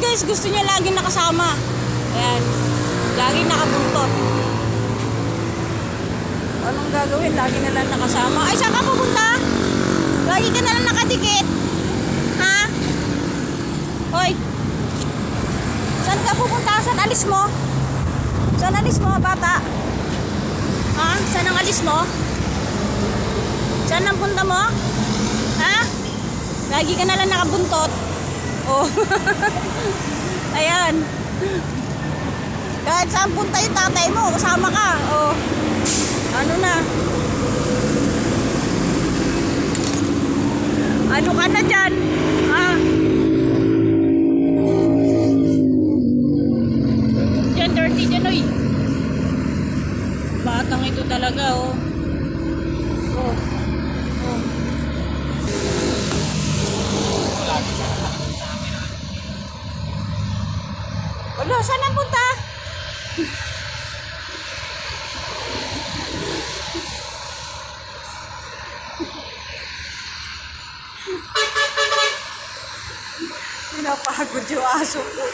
guys, gusto niya laging nakasama. Ayan. Laging nakabuntot. Anong gagawin? Lagi na lang nakasama. Ay, saan ka pupunta? Lagi ka na lang nakadikit. Ha? Hoy. Saan ka pupunta? Saan alis mo? Saan alis mo, bata? Ha? Saan ang alis mo? Saan ang punta mo? Ha? Lagi ka na lang nakabuntot. Oh. Ayan. Kahit saan punta yung tatay mo, kasama ka. Oh. Ano na? Ano ka na dyan? Ha? Dyan, dirty dyan, oy. Batang ito talaga, oh. Oh. Oh. Wala, saan ang punta? Pinapagod yung aso ko.